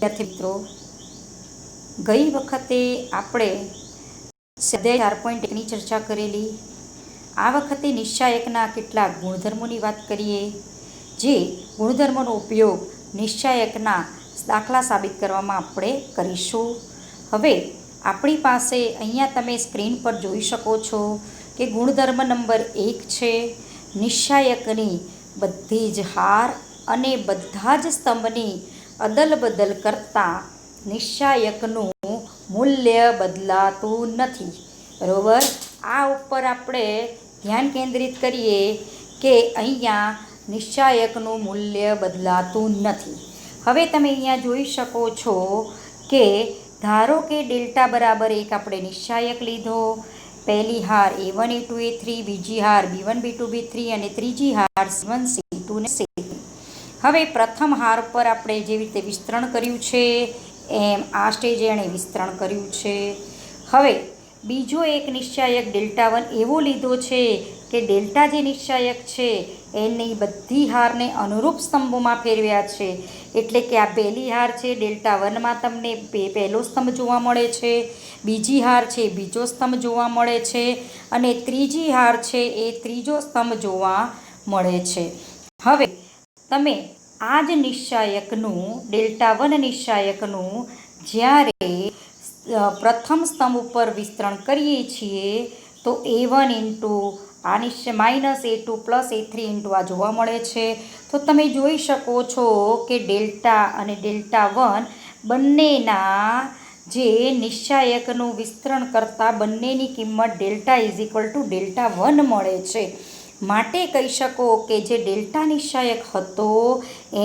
વિદ્યાર્થી મિત્રો, ગઈ વખતે આપણે સ્વાધ્યાય 4.1ની ચર્ચા કરેલી. આ વખતે નિશ્ચાયકના કેટલાક ગુણધર્મોની વાત કરીએ, જે ગુણધર્મોનો ઉપયોગ નિશ્ચાયકના દાખલા સાબિત કરવામાં આપણે કરીશું. હવે આપણી પાસે અહીંયા તમે સ્ક્રીન પર જોઈ શકો છો કે ગુણધર્મ નંબર 1 છે, નિશ્ચાયકની બધી જ હાર અને બધા જ સ્તંભની અદલ બદલ કરતાં નિશ્ચાયકનું મૂલ્ય બદલાતું નથી. બરાબર, આ ઉપર આપણે ધ્યાન કેન્દ્રિત કરીએ કે અહીંયા નિશ્ચાયકનું મૂલ્ય બદલાતું નથી. હવે તમે અહીંયા જોઈ શકો છો કે ધારો કે ડેલ્ટા બરાબર 1 આપણે નિશ્ચાયક લીધો. પહેલી હાર A1 A2 A3, બીજી હાર B1 B2 B3 અને ત્રીજી હાર C1 C2 ને C3. હવે પ્રથમ હાર પર આપણે જેવી રીતે વિસ્તરણ કર્યું છે એમ આ સ્ટેજે એણે વિસ્તરણ કર્યું છે. હવે બીજો એક નિશ્ચાયક ડેલ્ટા 1 એવો લીધો છે કે ડેલ્ટા જે નિશ્ચાયક છે એની બધી હારને અનુરૂપ સ્તંભોમાં ફેરવ્યા છે. એટલે કે આ પહેલી હાર છે, ડેલ્ટા 1માં તમને પહેલો સ્તંભ જોવા મળે છે, બીજી હાર છે બીજો સ્તંભ જોવા મળે છે અને ત્રીજી હાર છે એ ત્રીજો સ્તંભ જોવા મળે છે. હવે તમે આ જ નિશ્ચાયકનું ડેલ્ટા 1 નિશ્ચાયકનું જ્યારે પ્રથમ સ્તંભ ઉપર વિસ્તરણ કરીએ છીએ તો A1 ઇન્ટુ આ minus A2 plus A3 into આ જોવા મળે છે. તો તમે જોઈ શકો છો કે ડેલ્ટા અને ડેલ્ટા 1 બંનેના જે નિશ્ચાયકનું વિસ્તરણ કરતાં બંનેની કિંમત delta is equal to delta 1 મળે છે. માટે કહી શકો કે જે ડેલ્ટા નિશ્ચાયક હતો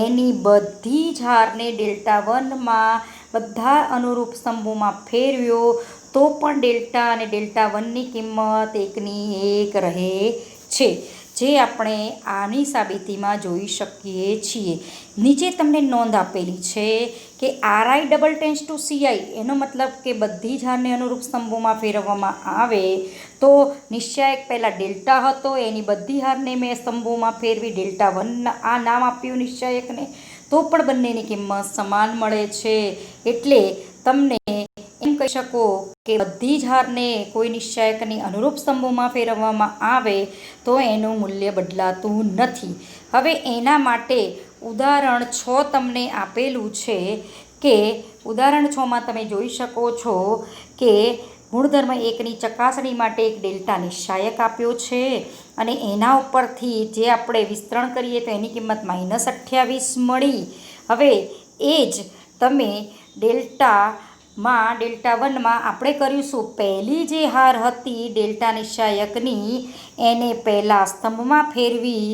એની બધી જ હારને ડેલ્ટા 1માં બધા અનુરૂપ સ્તંભોમાં ફેરવ્યો તો પણ ડેલ્ટા અને ડેલ્ટા 1ની કિંમત 1 રહે છે, જે આપણે આની સાબિતીમાં જોઈ શકીએ છીએ. નીચે તમને નોંધ આપેલી છે કે RI double tense two CI, એનો મતલબ કે બધી જ હારને અનુરૂપ સ્તંભોમાં ફેરવવામાં આવે તો નિશ્ચાયક પહેલાં ડેલ્ટા હતો એની બધી હારને મેં સ્તંભોમાં ફેરવી ડેલ્ટા 1 આ નામ આપ્યું નિશ્ચાયકને, તો પણ બંનેની કિંમત સમાન મળે છે. એટલે તમને એમ કહી શકો કે બધી જ હારને કોઈ નિશ્ચાયકની અનુરૂપ સ્તંભોમાં ફેરવવામાં આવે તો એનું મૂલ્ય બદલાતું નથી. હવે એના માટે ઉદાહરણ 6 તમને આપેલું છે કે ઉદાહરણ 6માં તમે જોઈ શકો છો કે ગુણધર્મ 1ની ચકાસણી માટે એક ડેલ્ટા નિશ્ચાયક આપ્યો છે અને એના ઉપરથી જે આપણે વિસ્તરણ કરીએ તો એની કિંમત -28 મળી. હવે એ જ તમે ડેલ્ટા 1માં આપણે કરીશું, પહેલી જે હાર હતી ડેલ્ટા નિશ્ચાયકની એને પહેલાં સ્તંભમાં ફેરવી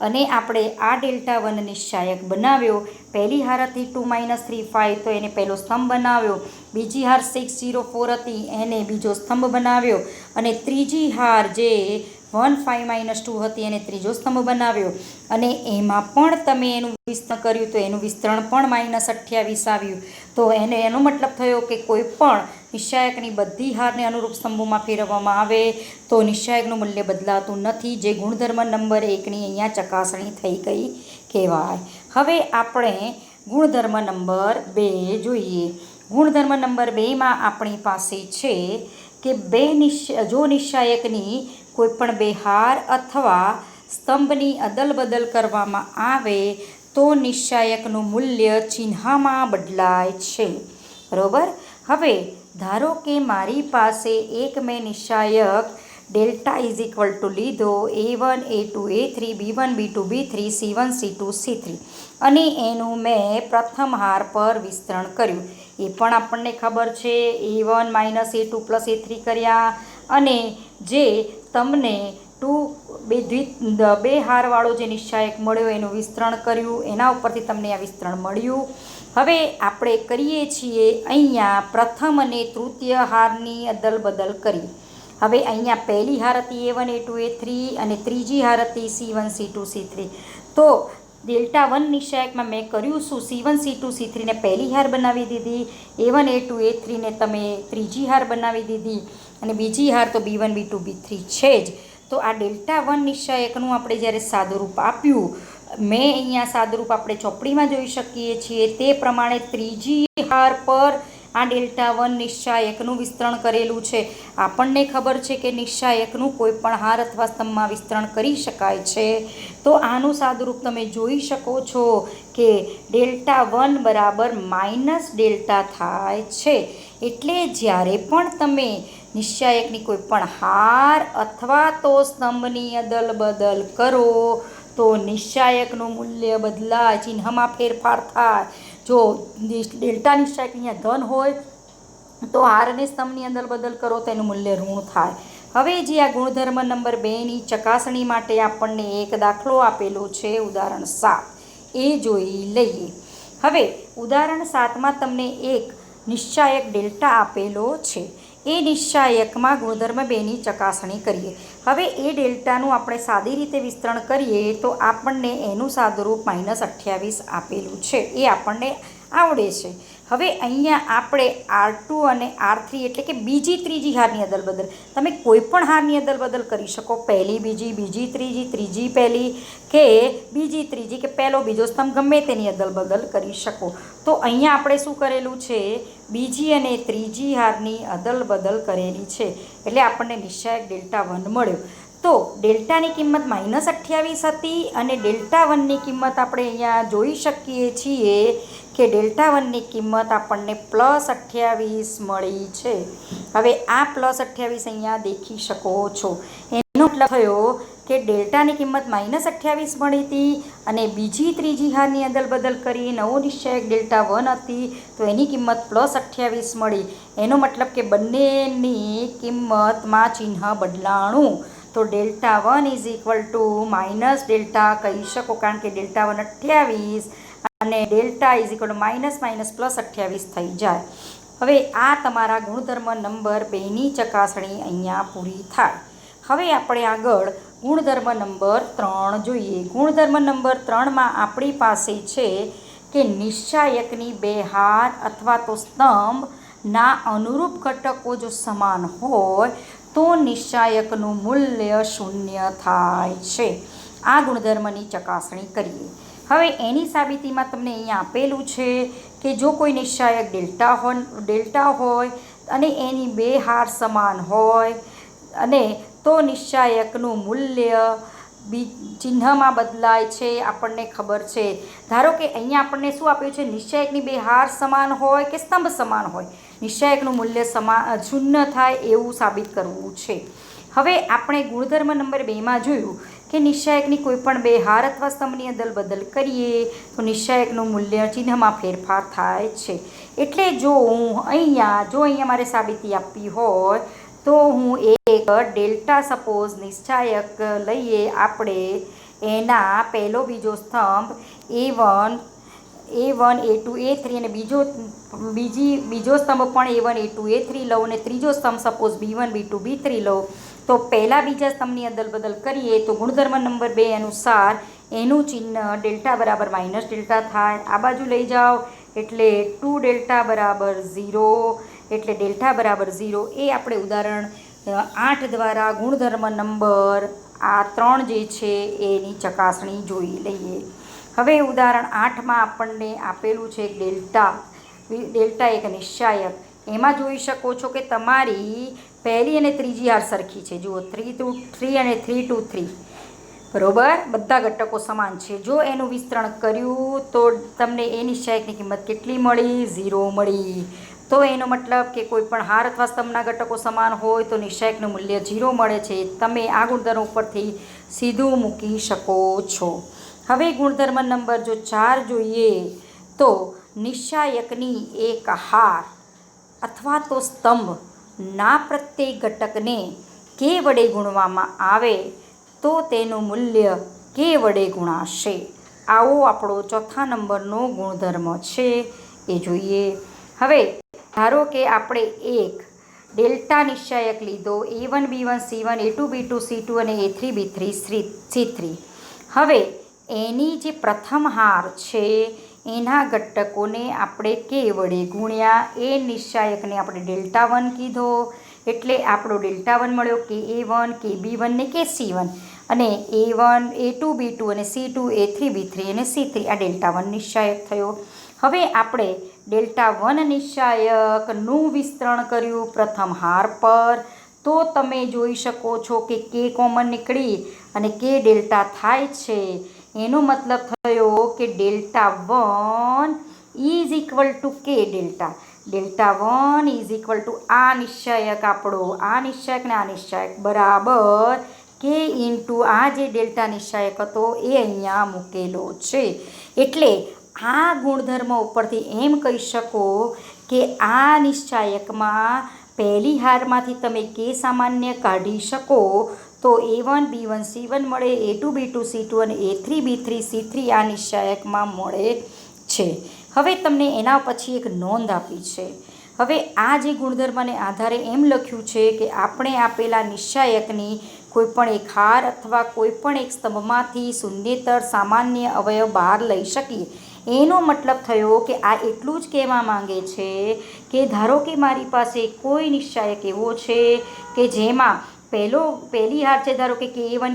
અને આપણે આ ડેલ્ટા 1 નિશ્ચાયક બનાવ્યો. પહેલી હાર હતી 2 3 5 તો એને પહેલો સ્તંભ બનાવ્યો, બીજી હાર 6 0 4 હતી એને બીજો સ્તંભ બનાવ્યો અને ત્રીજી હાર જે 1 5 2 હતી એને ત્રીજો સ્તંભ બનાવ્યો. અને એમાં પણ તમે એનું વિસ્તરણ કર્યું તો એનું વિસ્તરણ પણ -28 આવ્યું. તો એનો મતલબ થયો કે કોઈ પણ નિશ્ચાયકની બધી હારને અનુરૂપ સ્તંભોમાં ફેરવવામાં આવે તો નિશ્ચાયકનું મૂલ્ય બદલાતું નથી, જે ગુણધર્મ નંબર 1ની અહીંયા ચકાસણી થઈ ગઈ કહેવાય. હવે આપણે ગુણધર્મ નંબર 2 જોઈએ. ગુણધર્મ નંબર 2માં આપણી પાસે છે કે જો નિશ્ચાયકની કોઈપણ બે હાર અથવા સ્તંભની અદલ બદલ કરવામાં આવે તો નિશ્ચાયકનું મૂલ્ય ચિહ્નમાં બદલાય છે. બરાબર, હવે ધારો કે મારી પાસે એક મેં નિશ્ચાયક ડેલ્ટા ઇઝ ઇક્વલ ટુ લીધો A1 A2 A3 B1 B2 B3 C1 C2 C3 અને એનું મેં પ્રથમ હાર પર વિસ્તરણ કર્યું. એ પણ આપણને ખબર છે A1 A2 પ્લસ A3 કર્યા અને જે તમને બે હારવાળો જે નિશ્ચાયક મળ્યો એનું વિસ્તરણ કર્યું, એના ઉપરથી તમને આ વિસ્તરણ મળ્યું. હવે આપણે કરીએ છીએ અહીંયા પ્રથમ અને તૃતીય હારની અદલ બદલ કરી. હવે અહીંયા પહેલી હાર હતી A1 A2 A3 અને ત્રીજી હાર હતી C1 C2 C3. તો ડેલ્ટા 1 નિશ્ચાયકમાં મેં કર્યું શું, C1 C2 C3 ને પહેલી હાર બનાવી દીધી, A1 A2 A3 ને તમે ત્રીજી હાર બનાવી દીધી અને બીજી હાર તો B1 B2 B3 છે જ. તો આ ડેલ્ટા 1 નિશ્ચાયકનું આપણે જ્યારે સાદું રૂપ આપ્યું મેં અહીંયા સાદુરૂપ આપણે ચોપડીમાં જોઈ શકીએ છીએ તે પ્રમાણે ત્રીજી હાર પર આ Δ1 નિશ્ચાયકનું વિસ્તરણ કરેલું છે. આપણને ખબર છે કે નિશ્ચાયકનું કોઈ પણ હાર અથવા સ્તંભમાં વિસ્તરણ કરી શકાય છે. તો આનું સાદુરૂપ તમે જોઈ શકો છો કે Δ1 બરાબર -Δ થાય છે. એટલે જ્યારે પણ તમે નિશ્ચાયકની કોઈ પણ હાર અથવા તો સ્તંભની અદલ બદલ કરો તો નિશ્ચાયકનું મૂલ્ય બદલાય, ચિહ્નમાં ફેરફાર થાય. જો ડેલ્ટા નિશ્ચાયક અહીંયા ધન હોય તો હાર અને સ્તંભની અદલ બદલ કરો તો એનું મૂલ્ય ઋણ થાય. હવે જે આ ગુણધર્મ નંબર 2ની ચકાસણી માટે આપણને એક દાખલો આપેલો છે, ઉદાહરણ 7, એ જોઈ લઈએ. હવે ઉદાહરણ 7માં તમને એક નિશ્ચાયક ડેલ્ટા આપેલો છે. એ નિશ્ચાયકમાં ગુણધર્મ 2ની ચકાસણી કરીએ. હવે એ ડેલ્ટાનું આપણે સાદી રીતે વિસ્તરણ કરીએ તો આપણને એનું સાદુરૂપ -28 આપેલું છે. એ આપણને આવડે છે. હવે અહીંયા આપણે R2 અને R3 એટલે કે બીજી ત્રીજી હારની અદલ બદલ, તમે કોઈ પણ હારની અદલ બદલ કરી શકો. પહેલી બીજી, બીજી ત્રીજી, ત્રીજી પહેલી, કે બીજી ત્રીજી, કે પહેલો બીજો સ્તંભ, ગમે તેની અદલ બદલ કરી શકો. તો અહીંયા આપણે શું કરેલું છે, બીજી અને ત્રીજી હારની અદલ બદલ કરેલી છે. એટલે આપણને નિશ્ચાયક Δ1 મળ્યો. તો ડેલ્ટાની કિંમત -28 હતી અને Δ1ની કિંમત આપણે અહીંયા જોઈ શકીએ છીએ કે Δ1ની કિંમત આપણને +28 મળી છે. હવે આ +28 અહીંયા દેખી શકો છો. એનો મતલબ થયો કે ડેલ્ટાની કિંમત -28 મળી હતી અને બીજી ત્રીજી હારની અદલ બદલ કરી નવો નિશ્ચાયક Δ1 હતી તો એની કિંમત +28 મળી. એનો મતલબ કે બંનેની કિંમતમાં ચિહ્ન બદલાણું. તો Δ1 = -Δ કહી શકો, કારણ કે Δ1 28 અને Δ −−+28 થઈ જાય. હવે આ તમારા ગુણધર્મ નંબર 2ની ચકાસણી અહીંયા પૂરી થાય. હવે આપણે આગળ ગુણધર્મ નંબર 3 જોઈએ. ગુણધર્મ નંબર 3માં આપણી પાસે છે કે નિશ્ચાયકની બે હાર અથવા તો સ્તંભના અનુરૂપ ઘટકો જો સમાન હોય તો નિશ્ચાયકનું મૂલ્ય 0 થાય છે. આ ગુણધર્મની ચકાસણી કરીએ. હવે એની સાબિતીમાં તમને અહીંયા આપેલું છે કે જો કોઈ નિશ્ચાયક ડેલ્ટા હોય અને એની બે હાર સમાન હોય અને તો નિશ્ચાયકનું મૂલ્ય ચિહ્નમાં બદલાય છે. આપણને ખબર છે, ધારો કે અહીંયા આપણને શું આપ્યું છે, નિશ્ચાયકની બે હાર સમાન હોય કે સ્તંભ સમાન હોય, નિશ્ચાયકનું મૂલ્ય 0 થાય એવું સાબિત કરવું છે. હવે આપણે ગુણધર્મ નંબર 2માં જોયું કે નિશ્ચાયકની કોઈ પણ બે હાર અથવા સ્તંભની અદલ બદલ કરીએ તો નિશ્ચાયકનું મૂલ્ય ચિહ્નમાં ફેરફાર થાય છે. એટલે જો અહીંયા મારે સાબિતી આપવી હોય તો હું એક ડેલ્ટા સપોઝ નિશ્ચાયક લઈએ આપણે. એના પહેલો બીજો સ્તંભ A1, A2, A3 અને બીજો સ્તંભ પણ A1, A2, A3 લઉં અને ત્રીજો સ્તંભ સપોઝ B1, B2, B3 લઉં. તો પહેલા બીજા સ્તંભની અદલ બદલ કરીએ તો ગુણધર્મ નંબર 2 અનુસાર એનું ચિહ્ન Δ બરાબર -Δ થાય. આ બાજુ લઈ જાઓ એટલે 2Δ બરાબર 0, એટલે Δ બરાબર 0. એ આપણે ઉદાહરણ 8 દ્વારા ગુણધર્મ નંબર આ 3 જે છે એની ચકાસણી જોઈ લઈએ. હવે ઉદાહરણ 8માં આપણને આપેલું છે Δ એક નિશ્ચાયક. એમાં જોઈ શકો છો કે તમારી પહેલી અને ત્રીજી હાર સરખી છે. જુઓ 3 to 3 અને 3 to 3, બરાબર, બધા ઘટકો સમાન છે. જો એનું વિસ્તરણ કર્યું તો તમને એ નિશ્ચાયકની કિંમત કેટલી મળી? 0 મળી. તો એનો મતલબ કે કોઈ પણ હાર અથવા સ્તંભના ઘટકો સમાન હોય તો નિશ્ચાયકનું મૂલ્ય 0 મળે છે. તમે આ ગુણધર્મ ઉપરથી સીધું મૂકી શકો છો. હવે ગુણધર્મ નંબર જો 4 જોઈએ તો નિશ્ચાયકની એક હાર અથવા તો સ્તંભના પ્રત્યેક ઘટકને કે વડે ગુણવામાં આવે તો તેનું મૂલ્ય કે વડે ગુણાશે. આવો આપણો ચોથા નંબરનો ગુણધર્મ છે, એ જોઈએ. હવે ધારો કે આપણે એક ડેલ્ટા નિશ્ચાયક લીધો, A1, B1, C1, A2, B2, C2 અને A3, B3, C3. હવે એની જે પ્રથમ હાર છે એના ઘટકોને આપણે કે વડે ગુણ્યા. એ નિશ્ચાયકને આપણે Δ1 કીધો એટલે આપણો Δ1 મળ્યો, કે A1, કે B1 ને કે C1. અને A1 A2 B2 અને C2 A3 B3 અને C3 આ Δ1 નિશ્ચાયક થયો. હવે આપણે Δ1 નિશ્ચાયકનું વિસ્તરણ કર્યું પ્રથમ હાર પર. તો તમે જોઈ શકો છો કે K કોમન નીકળી અને K ડેલ્ટા થાય છે. એનો મતલબ થયો કે Δ1 is equal to K delta. Δ1 is equal to આ નિશ્ચાયક આપણો, આ નિશ્ચાયક ને આ નિશ્ચાયક બરાબર K ઇન્ટુ આ જે ડેલ્ટા નિશ્ચાયક હતો એ અહીંયા મૂકેલો છે. એટલે આ ગુણધર્મ ઉપરથી એમ કહી શકો કે આ નિશ્ચાયકમાં પહેલી હારમાંથી તમે K સામાન્ય કાઢી શકો તો A1 B1 C1 મળે, A2 B2 C2 અને A3 B3 C3 આ નિશ્ચાયકમાં મળે છે. હવે તમને એના પછી એક નોંધ આપી છે. હવે આ જે ગુણધર્મને આધારે એમ લખ્યું છે કે આપણે આપેલા નિશ્ચાયકની કોઈપણ એક હાર અથવા કોઈપણ એક સ્તંભમાંથી શૂન્યેતર સામાન્ય અવયવ બહાર લઈ શકીએ. એનો મતલબ થયો કે આ એટલું જ કહેવા માંગે છે કે ધારો કે મારી પાસે કોઈ નિશ્ચાયક એવો છે કે જેમાં પહેલી હાર છે ધારો કે K1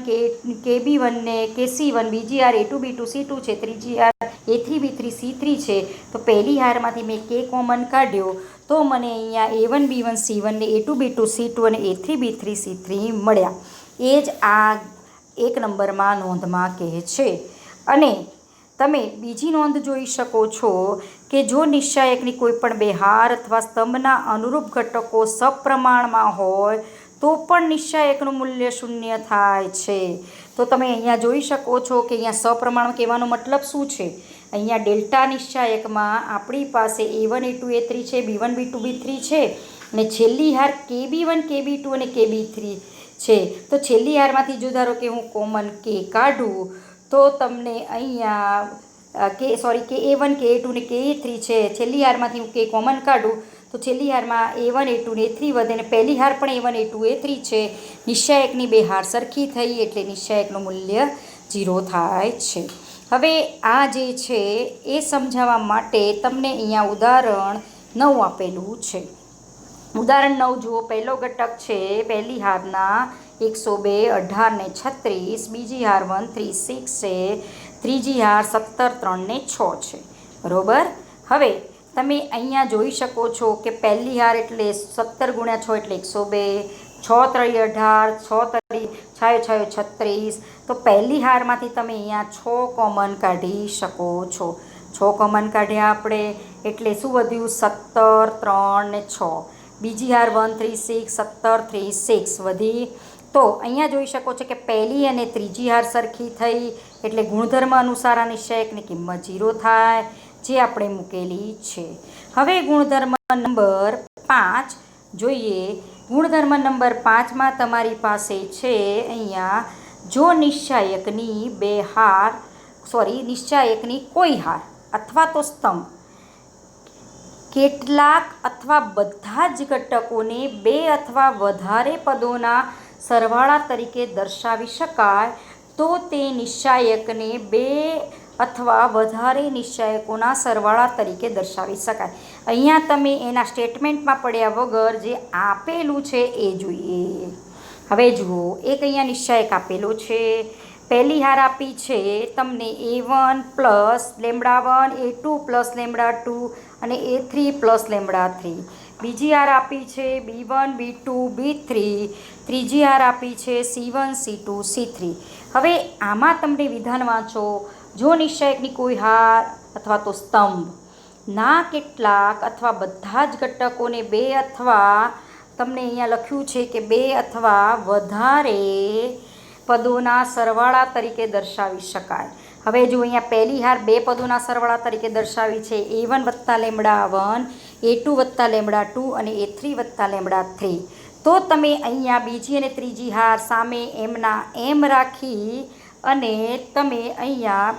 KB1 ને KC1, બીજી હાર A2 B2 C2 છે, ત્રીજી હાર A3 B3 C3 છે. તો પહેલી હારમાંથી મેં K કોમન કાઢ્યો તો મને અહીંયા A1 B1 C1 ને A2 B2 C2 અને A3 B3 C3 મળ્યા. એ જ આ 1 નંબરમાં નોંધમાં કહે છે. અને તમે બીજી નોંધ જોઈ શકો છો કે જો નિશ્ચાયકની કોઈ પણ બે હાર અથવા સ્તંભના અનુરૂપ ઘટકો સપ્રમાણમાં હોય તો પણ નિશ્ચાયકનું મૂલ્ય શૂન્ય થાય છે. તો તમે અહીંયા જોઈ શકો છો કે અહીંયા સપ્રમાણ કહેવાનો મતલબ શું છે. અહીંયા ડેલ્ટા નિશ્ચાયકમાં આપણી પાસે A1 A2 A3 છે, B1 B2 B3 છે અને છેલ્લી હાર KB1 KB2 અને KB3 છે. તો છેલ્લી હારમાંથી જો ધારો કે હું કોમન K કાઢું તો તમને અહીંયા KA1 KA2 ને KA3 છે. છેલ્લી હારમાંથી હું K કોમન કાઢું તો છેલ્લી હારમાં A1 A2 ને A3 વધે અને પહેલી હાર પણ A1 A2 A3 છે. નિશ્ચાયકની બે હાર સરખી થઈ એટલે નિશ્ચાયકનું મૂલ્ય 0 થાય છે. હવે આ જે છે એ સમજાવવા માટે તમને અહીંયા ઉદાહરણ 9 આપેલું છે. ઉદાહરણ 9 જુઓ. પહેલો ઘટક છે પહેલી હારના 102, 18 ને 36, બીજી હાર 136 છે, ત્રીજી હાર 17, 3 ને 6 છે. બરોબર. હવે તમે અહીંયા જોઈ શકો છો કે પહેલી હાર એટલે 17 ગુણ્યા 6 એટલે 102, 6 3 18, 6 3 6 6 36. તો પહેલી હારમાંથી તમે અહીંયા 6 કોમન કાઢી શકો છો. 6 કોમન કાઢ્યા આપણે એટલે શું વધ્યું 17, 3 ને 6. બીજી હાર 136, 17 3 6 વધી. તો અહીંયા જોઈ શકો છો કે પહેલી અને ત્રીજી હાર સરખી થઈ એટલે ગુણધર્મ અનુસાર આ નિશ્ચાયકની કિંમત 0 થાય જે આપણે મૂકેલી છે. હવે ગુણધર્મ નંબર 5 જોઈએ. ગુણધર્મ નંબર 5માં તમારી પાસે છે અહીંયા જો નિશ્ચાયકની કોઈ હાર અથવા તો સ્તંભ કેટલાક અથવા બધા જ ઘટકોને બે અથવા વધારે પદોના સરવાળા તરીકે દર્શાવી શકાય તો તે નિશ્ચાયકને બે અથવા વધારે નિશ્ચાયકોના સરવાળા તરીકે દર્શાવી શકાય. અહીંયા તમે એના સ્ટેટમેન્ટમાં પડ્યા વગર જે આપેલું છે એ જોઈએ. હવે જુઓ, એક અહીંયા નિશ્ચાયક આપેલો છે. પહેલી હાર આપી છે તમને A1 પ્લસ λ1, A2 પ્લસ λ2 અને A3 પ્લસ λ3. બીજી હાર આપી છે B1 B2 B3. ત્રીજી હાર આપી છે C1 C2 C3. હવે આમાં તમને વિધાન વાંચો. જો નિશ્ચાયકની કોઈ હાર અથવા તો સ્તંભ ના કેટલાક અથવા બધા જ ઘટકોને બે અથવા તમને અહીંયા લખ્યું છે કે બે અથવા વધારે પદોના સરવાળા તરીકે દર્શાવી શકાય. હવે જો અહીંયા પહેલી હાર બે પદોના સરવાળા તરીકે દર્શાવી છે A1 વત્તા λ1, A2 વત્તા λ2 અને A3 વત્તા λ3. તો તમે અહીંયા બીજી અને ત્રીજી હાર સામે એમના એમ રાખી અને તમે અહીંયા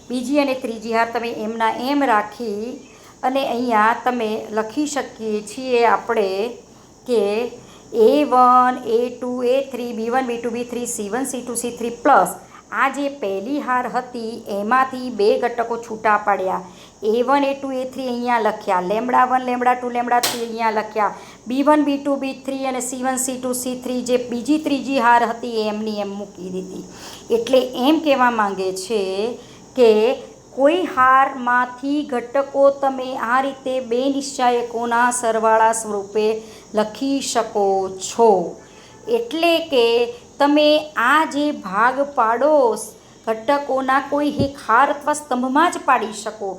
બીજી અને ત્રીજી હાર તમે એમના એમ રાખી અને અહીંયા તમે લખી શકીએ છીએ આપણે કે A1 A2 A3 B1 B2 B3 C1 C2 C3 plus આ જે પહેલી હાર હતી એમાંથી બે ઘટકો છૂટા પાડ્યા. A1 A2 A3 અહીંયા લખ્યા, λ1 λ2 λ3 અહીંયા લખ્યા, B1 B2 B3 અને C1 C2 C3 જે બીજી ત્રીજી હાર હતી એમની એમ મૂકી દીધી. એટલે એમ કહેવા માંગે છે કે કોઈ હારમાંથી ઘટકો તમે આ રીતે બે નિશ્ચાયકોના સરવાળા સ્વરૂપે લખી શકો છો. એટલે કે તમે આ જે ભાગ પાડો ઘટકોના કોઈ એક હાર અથવા સ્તંભમાં જ પાડી શકો.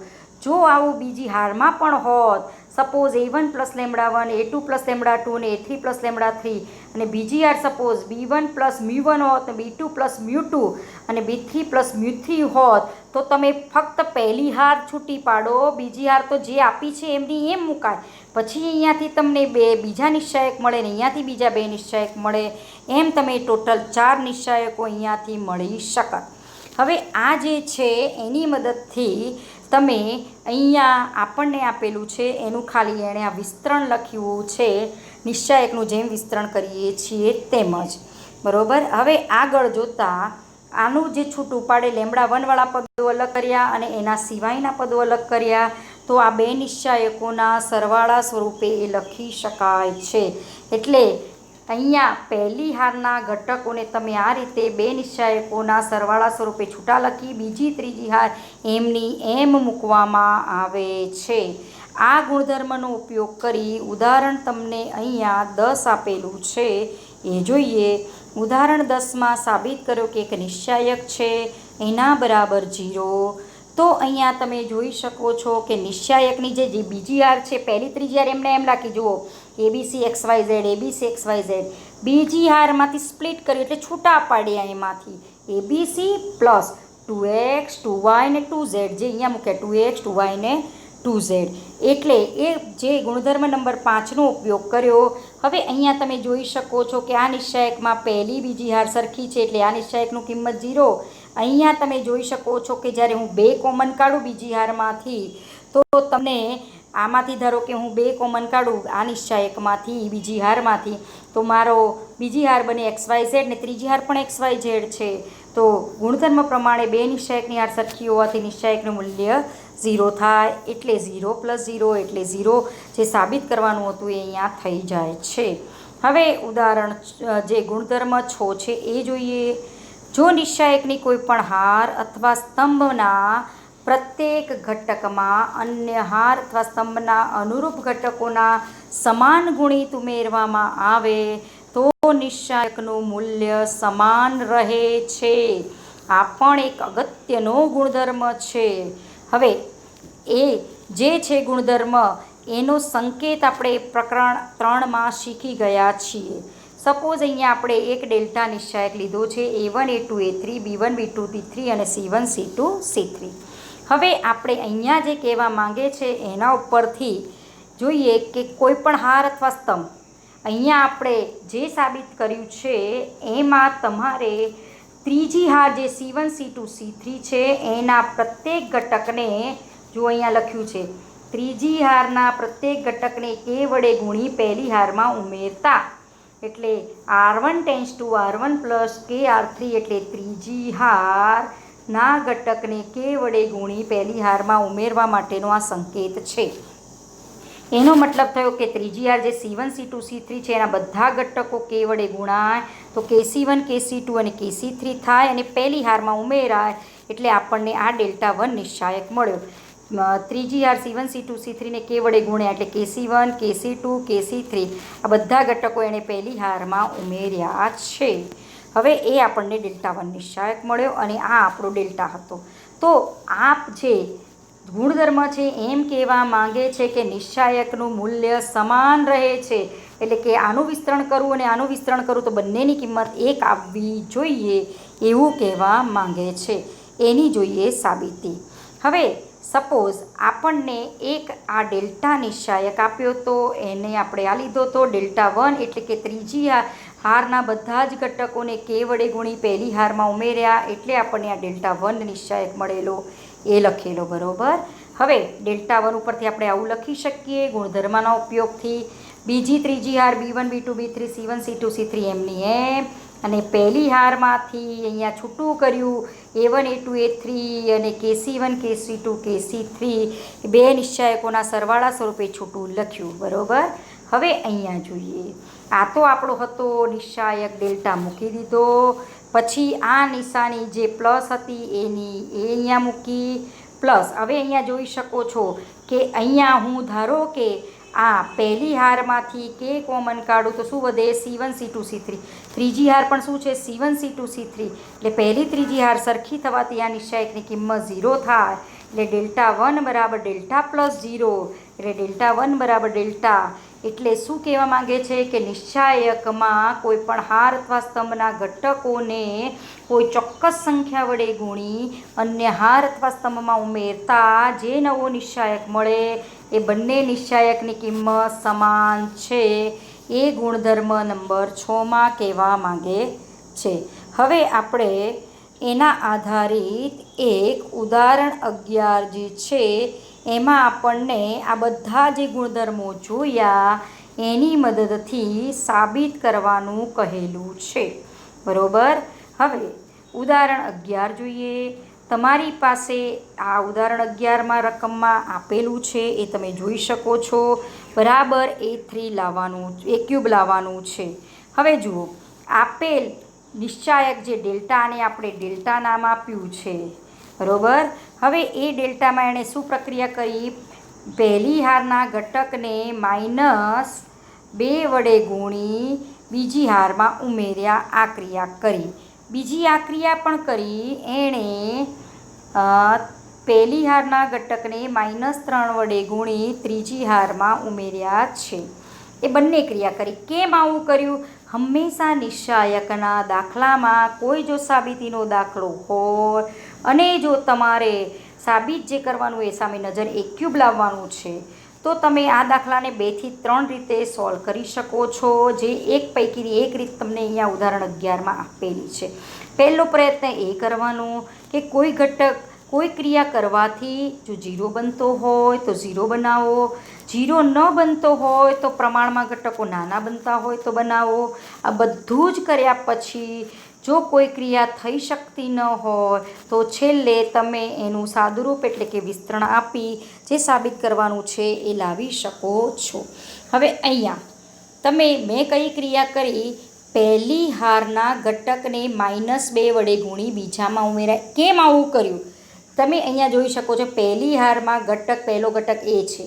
જો આવું બીજી હારમાં પણ હોત, સપોઝ A1 + λ1, A2 + λ2 અને A3 + λ3 અને બીજી હાર સપોઝ B1 + μ1 હોત અને B2 + μ2 અને B3 + μ3 હોત, તો તમે ફક્ત પહેલી હાર છૂટી પાડો, બીજી હાર તો જે આપી છે એમની એમ મુકાય. પછી અહીંયાથી તમને બીજા નિશ્ચાયક મળે ને અહીંયાથી બીજા બે નિશ્ચાયક મળે, એમ તમે ટોટલ 4 નિશ્ચાયકો અહીંયાથી મળી શકત. હવે આ જે છે એની મદદથી તમે અહીંયા આપણને આપેલું છે એનું ખાલી એણે આ વિસ્તરણ લખ્યું છે, નિશ્ચાયકનું જેમ વિસ્તરણ કરીએ છીએ તેમજ. બરાબર. હવે આગળ જોતાં આનું જે છૂટું પાડે λ1 વાળા પદો અલગ કર્યા અને એના સિવાયના પદો અલગ કર્યા, તો આ બે નિશ્ચાયકોના સરવાળા સ્વરૂપે એ લખી શકાય છે. એટલે અહીંયા પહેલી હારના ઘટકોને તમે આ રીતે બે નિશ્ચાયકોના સરવાળા સ્વરૂપે છૂટા લખી બીજી ત્રીજી હાર એમની એમ મૂકવામાં આવે છે. આ ગુણધર્મનો ઉપયોગ કરી ઉદાહરણ તમને અહીંયા 10 આપેલું છે એ જોઈએ. ઉદાહરણ 10માં સાબિત કર્યો કે એક નિશ્ચાયક છે એના બરાબર 0. તો અહીંયા તમે જોઈ શકો છો કે નિશ્ચાયકની જે બીજી હાર છે, પહેલી ત્રીજી હાર એમને એમ રાખી જુઓ ABC XYZ, ABC XYZ. બીજી હારમાંથી સ્પ્લિટ કર્યું એટલે છૂટા પાડ્યા એમાંથી ABC + 2x 2y ને 2z, જે અહીંયા મૂક્યા 2x 2y ને 2z. એટલે એ જે ગુણધર્મ નંબર 5નો ઉપયોગ કર્યો. હવે અહીંયા તમે જોઈ શકો છો કે આ નિશ્ચાયકમાં પહેલી બીજી હાર સરખી છે એટલે આ નિશ્ચાયકનું કિંમત 0. અહીંયા તમે જોઈ શકો છો કે જ્યારે હું 2 કોમન કાઢું બીજી હારમાંથી, તો તમને આમાંથી ધારો કે હું 2 કોમન કાઢું આ નિશ્ચાયકમાંથી બીજી હારમાંથી, તો મારો બીજી હાર બને XYZ ને ત્રીજી હાર પણ XYZ છે. તો ગુણધર્મ પ્રમાણે બે નિશ્ચાયકની હાર સરખી હોવાથી નિશ્ચાયકનું મૂલ્ય 0 થાય. એટલે 0 + 0 એટલે 0. જે સાબિત કરવાનું હતું એ અહીંયા થઈ જાય છે. હવે ઉદાહરણ જે ગુણધર્મ 6 છે એ જોઈએ. જો નિશ્ચાયકની કોઈ પણ હાર અથવા સ્તંભના પ્રત્યેક ઘટકમાં અન્ય હાર અથવા સ્તંભના અનુરૂપ ઘટકોના સમાન ગુણિત ઉમેરવામાં આવે તો નિશ્ચાયકનું મૂલ્ય સમાન રહે છે. આ પણ એક અગત્યનો ગુણધર્મ છે. હવે એ જે છે ગુણધર્મ એનો સંકેત આપણે પ્રકરણ 3માં શીખી ગયા છીએ. સપોઝ અહીંયા આપણે એક ડેલ્ટા નિશ્ચાયક લીધો છે A1 A2 A3 B1 B2 B3 અને C1 C2 C3. હવે આપણે અહીંયા જે કહેવા માંગે છે એના ઉપરથી જોઈએ કે કોઈ પણ હાર અથવા સ્તંભ, અહીંયા આપણે જે સાબિત કર્યું છે એમાં તમારે ત્રીજી હાર જે C1 C2 C3 છે એના પ્રત્યેક ઘટકને, જો અહીંયા લખ્યું છે ત્રીજી હારના પ્રત્યેક ઘટકને કે વડે ગુણી પહેલી હારમાં ઉમેરતા. એટલે R1 → R1 + k R3 એટલે ત્રીજી હારના ઘટકને કે વડે ગુણી પહેલી હારમાં ઉમેરવા માટેનો આ સંકેત છે. એનો મતલબ થયો કે ત્રીજી હાર જે C1 C2 C3 છે એના બધા ઘટકો કે વડે ગુણાય તો KC1 KC2 અને KC3 થાય અને પહેલી હારમાં ઉમેરાય એટલે આપણને આ Δ1 નિશ્ચાયક મળ્યો. ત્રીજી હાર C1 C2 C3 ને કે વડે ગુણ્યા એટલે KC1 KC2 KC3 આ બધા ઘટકો એણે પહેલી હારમાં ઉમેર્યા છે. હવે એ આપણને Δ1 નિશ્ચાયક મળ્યો અને આ આપણો ડેલ્ટા હતો. તો આપ જે ગુણધર્મ છે એમ કહેવા માંગે છે કે નિશ્ચાયકનું મૂલ્ય સમાન રહે છે. એટલે કે આનું વિસ્તરણ કરવું અને આનું વિસ્તરણ કરવું તો બંનેની કિંમત 1 આવવી જોઈએ એવું કહેવા માંગે છે. એની જોઈએ સાબિતી. હવે સપોઝ આપણને એક આ ડેલ્ટા નિશ્ચાયક આપ્યો તો એને આપણે આ લીધો તો Δ1 એટલે કે ત્રીજી હારના બધા જ ઘટકોને કે વડે ગુણી પહેલી હારમાં ઉમેર્યા એટલે આપણને આ Δ1 નિશ્ચાયક મળેલો એ લખેલો. બરાબર. હવે Δ1 ઉપરથી આપણે આવું લખી શકીએ ગુણધર્મના ઉપયોગથી. બીજી ત્રીજી હાર B1 B2 B3 C1 C2 C3 એમની એમ, અને પહેલી હારમાંથી અહીંયા છૂટું કર્યું A1 A2 A3 અને KC1 KC2 KC3 બે નિશ્ચાયકોના સરવાળા સ્વરૂપે છૂટું લખ્યું. બરાબર. હવે અહીંયા જોઈએ, આ તો આપણો હતો નિશ્ચાયક ડેલ્ટા મૂકી દીધો, પછી આ નિશાની જે પ્લસ હતી એ અહીંયા મૂકી પ્લસ. હવે અહીંયા જોઈ શકો છો કે અહીંયા હું ધારો કે આ પહેલી હારમાંથી કે કોમન કાઢું તો શું વધે? C1 C2 C3. ત્રીજી હાર પણ શું છે? C1 C2 C3. એટલે પહેલી ત્રીજી હાર સરખી થવાથી આ નિશ્ચાયકની કિંમત 0 થાય. એટલે Δ1 બરાબર ડેલ્ટા પ્લસ 0. એટલે Δ1 બરાબર ડેલ્ટા. એટલે શું કહેવા માંગે છે કે નિશ્ચાયકમાં કોઈ પણ હાર અથવા સ્તંભના ઘટકોને કોઈ ચોક્કસ સંખ્યા વડે ગુણી અન્ય હાર અથવા સ્તંભમાં ઉમેરતા જે નવો નિશ્ચાયક મળે એ બંને નિશ્ચાયકની કિંમત સમાન છે. એ ગુણધર્મ નંબર 6માં કહેવા માંગે છે. હવે આપણે એના આધારિત એક ઉદાહરણ 11 જે છે એમાં આપણને આ બધા જે ગુણધર્મો જોયા એની મદદથી સાબિત કરવાનું કહેલું છે. બરાબર. હવે ઉદાહરણ 11 જોઈએ. તમારી પાસે આ ઉદાહરણ 11માં રકમમાં આપેલું છે એ તમે જોઈ શકો છો. બરાબર A3 લાવવાનું, A ક્યુબ લાવવાનું છે. હવે જુઓ, આપેલ નિશ્ચાયક જે ડેલ્ટાને આપણે ડેલ્ટા નામ આપ્યું છે. બરાબર. હવે એ ડેલ્ટામાં એણે શું પ્રક્રિયા કરી? પહેલી હારના ઘટકને -2 વડે ગુણી બીજી હારમાં ઉમેર્યા. આ ક્રિયા કરી. બીજી આ ક્રિયા પણ કરી. એણે પહેલી હારના ઘટકને -3 વડે ગુણી ત્રીજી હારમાં ઉમેર્યા છે. એ બંને ક્રિયા કરી. કેમ આવું કર્યું? હંમેશા નિશ્ચાયકના દાખલામાં કોઈ જો સાબિતીનો દાખલો હોય અને જો તમારે સાબિત જે કરવાનું એ સામે નજર A ક્યુબ લાવવાનું છે તો તમે આ દાખલાને 2 થી 3 રીતે સોલ્વ કરી શકો છો. જે એક પૈકીની એક રીત તમને અહીંયા ઉદાહરણ 11માં આપેલી છે. પહેલો પ્રયત્ન એ કરવાનો કે કોઈ ઘટક કોઈ ક્રિયા કરવાથી જો 0 બનતો હોય તો 0 બનાવો, 0 ન બનતો હોય તો પ્રમાણમાં ઘટકો નાના બનતા હોય તો બનાવો. આ બધું જ કર્યા પછી જો કોઈ ક્રિયા થઈ શકતી ન હોય તો છેલ્લે તમે એનું સાદુરૂપ એટલે કે વિસ્તરણ આપી જે સાબિત કરવાનું છે એ લાવી શકો છો. હવે અહીંયા મેં કઈ ક્રિયા કરી? પહેલી હારના ઘટકને -2 વડે ગુણી બીજામાં ઉમેરાય. કેમ આવું કર્યું? તમે અહીંયા જોઈ શકો છો. પહેલી હારમાં પહેલો ઘટક A છે,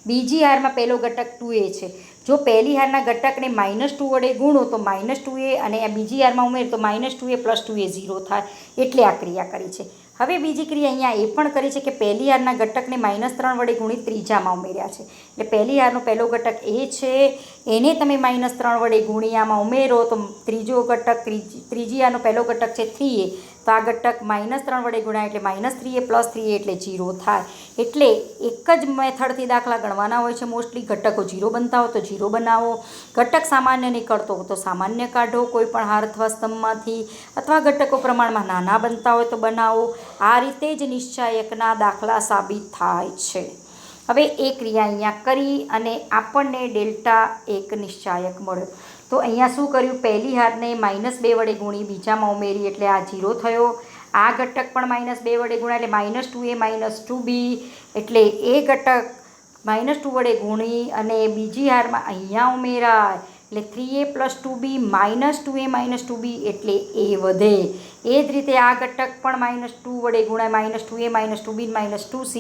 બીજી હારમાં પહેલો ઘટક 2A છે. જો પહેલી હારના ઘટકને -2 વડે ગુણો તો -2A અને બીજી હારમાં ઉમેર તો -2A + 2A 0 થાય. એટલે આ ક્રિયા કરી છે. હવે બીજી ક્રિયા અહીંયા એ પણ કરી છે કે પહેલી હારના ઘટકને -3 વડે ગુણી ત્રીજામાં ઉમેર્યા છે. એટલે પહેલી હારનો પહેલો ઘટક A છે એને તમે -3 વડે ગુણી આમાં ઉમેરો તો ત્રીજો ઘટક ત્રીજી હારનો પહેલો ઘટક છે 3A. તો આ ઘટક -3 વડે ગુણાય એટલે -3A + 3A એટલે 0 થાય. એટલે એક જ મેથડથી દાખલા ગણવાના હોય છે. મોસ્ટલી ઘટકો 0 બનતા હોય તો 0 બનાવો, ઘટક સામાન્ય નીકળતો હોય તો સામાન્ય કાઢો કોઈ પણ હાર અથવા સ્તંભમાંથી, અથવા ઘટકો પ્રમાણમાં નાના બનતા હોય તો બનાવો. આ રીતે જ નિશ્ચાયકના દાખલા સાબિત થાય છે. હવે એ ક્રિયા અહીંયા કરી અને આપણને ડેલ્ટા એક નિશ્ચાયક મળ્યો. તો અહીંયા શું કર્યું? પહેલી હારને -2 વડે ગુણી બીજામાં ઉમેરી એટલે આ 0 થયો. આ ઘટક પણ -2 વડે ગુણ્યા એટલે -2A - 2B એટલે એ ઘટક -2 વડે ગુણી અને બીજી હારમાં અહીંયા ઉમેરાય એટલે 3A + 2B -2A - 2B એટલે A વધે. એ જ રીતે આ ઘટક પણ -2 વડે ગુણાય -2A - 2B - 2C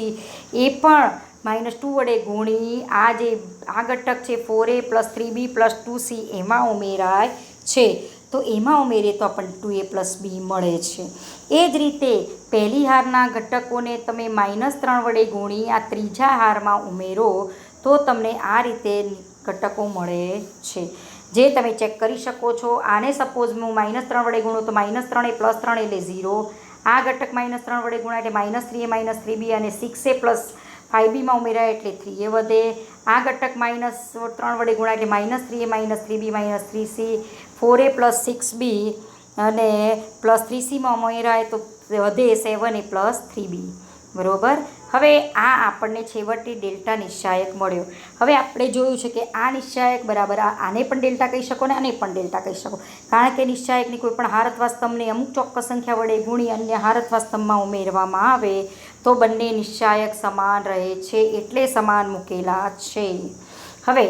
એ પણ -2 વડે ગુણી આ ઘટક છે 4A + 3B + 2C એમાં ઉમેરાય છે. તો એમાં ઉમેરીએ તો આપણને 2A + B મળે છે. એ જ રીતે પહેલી હારના ઘટકોને તમે -3 વડે ગુણી આ ત્રીજા હારમાં ઉમેરો તો તમને આ રીતે ઘટકો મળે છે, જે તમે ચેક કરી શકો છો. આને સપોઝ હું -3 વડે ગુણું તો -3A + 3 એટલે 0. આ ઘટક -3 વડે ગુણાય એટલે -3A - 3B અને 6A + 5Bમાં ઉમેરાય એટલે 3A વધે. આ ઘટક -3 વડે ગુણાય એટલે -3A - 3B - 3C 4A + 6B અને +3Cમાં ઉમેરાય તો વધે 7A + 3B. બરાબર. હવે આ આપણને છેવટે ડેલ્ટા નિશ્ચાયક મળ્યો. હવે આપણે જોયું છે કે આ નિશ્ચાયક બરાબર આને પણ ડેલ્ટા કહી શકો ને આને પણ ડેલ્ટા કહી શકો. કારણ કે નિશ્ચાયકની કોઈ પણ હાર અથવા સ્તંભને અમુક ચોક્કસ સંખ્યા વડે ગુણી અન્ય હાર અથવા સ્તંભમાં ઉમેરવામાં આવે તો બંને નિશ્ચાયક સમાન રહે છે એટલે સમાન મૂકેલા છે. હવે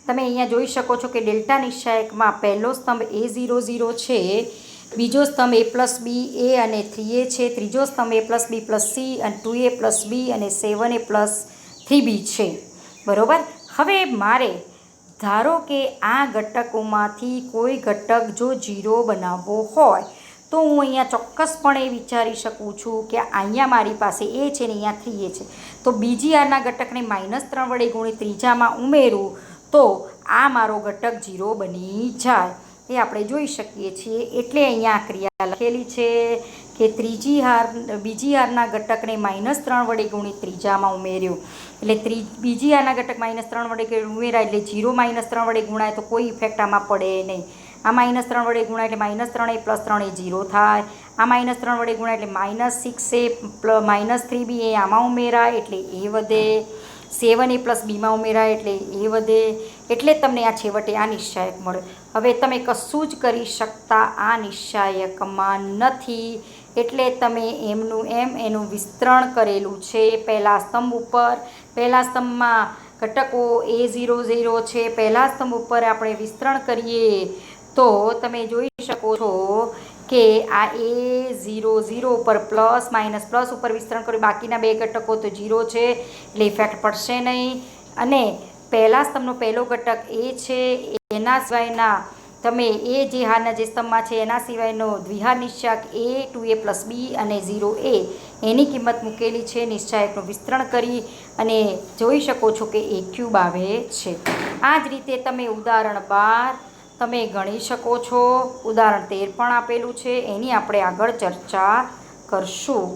તમે અહીંયા જોઈ શકો છો કે ડેલ્ટા નિશ્ચાયકમાં પહેલો સ્તંભ A00 છે, બીજો સ્તંભ A+B A અને 3A છે, ત્રીજો સ્તંભ A+B+C અને 2A+B અને 7A+3B છે. બરાબર. હવે મારે ધારો કે આ ઘટકોમાંથી કોઈ ઘટક જો 0 બનાવવો હોય તો હું અહીંયા ચોક્કસપણે વિચારી શકું છું કે અહીંયા મારી પાસે A છે ને અહીંયા 3A છે, તો બીજી આરના ઘટકને -3 વડે ગુણી ત્રીજામાં ઉમેરું તો આ મારો ઘટક 0 બની જાય, એ આપણે જોઈ શકીએ છીએ. એટલે અહીંયા આ ક્રિયા લખેલી છે કે બીજી હારના ઘટકને -3 વડે ગુણી ત્રીજામાં ઉમેર્યું, એટલે બીજી હારના ઘટક -3 વડે ઉમેરાય એટલે 0 -3 વડે ગુણાય તો કોઈ ઇફેક્ટ આમાં પડે નહીં. આ -3 વડે ગુણાય એટલે -3A + 3A 0 થાય. આ -3 વડે ગુણાય એટલે -6A -3B એ આમાં ઉમેરાય એટલે A વધે. 7A+Bમાં ઉમેરાય એટલે A વધે. એટલે તમને આ છેવટે આ નિશ્ચાયક મળે. હવે તમે કશું જ કરી શકતા આ નિશ્ચાયકમાં નથી, એટલે તમે એનું વિસ્તરણ કરેલું છે પહેલા સ્તંભ ઉપર. પહેલા સ્તંભમાં ઘટકો A00 છે. પહેલા સ્તંભ ઉપર આપણે વિસ્તરણ કરીએ તો તમે જોઈ શકો છો કે આ A00 ઉપર પ્લસ માઇનસ પ્લસ ઉપર વિસ્તરણ કર્યું, બાકીના બે ઘટકો તો 0 છે એટલે ઇફેક્ટ પડશે નહીં. અને પહેલા સ્તંભનો પહેલો ઘટક A છે, એના સિવાયના તમે જે હારના જે સ્તંભમાં છે એના સિવાયનો દ્વિહાર નિશ્ચાયક A 2A+B અને 0A એની કિંમત મૂકેલી છે. નિશ્ચાયકનું વિસ્તરણ કરી અને જોઈ શકો છો કે A³ આવે છે. આ જ રીતે તમે ઉદાહરણ 12 તમે ગણી શકો છો. ઉદાહરણ 13 પણ આપેલું છે, એની આપણે આગળ ચર્ચા કરશું.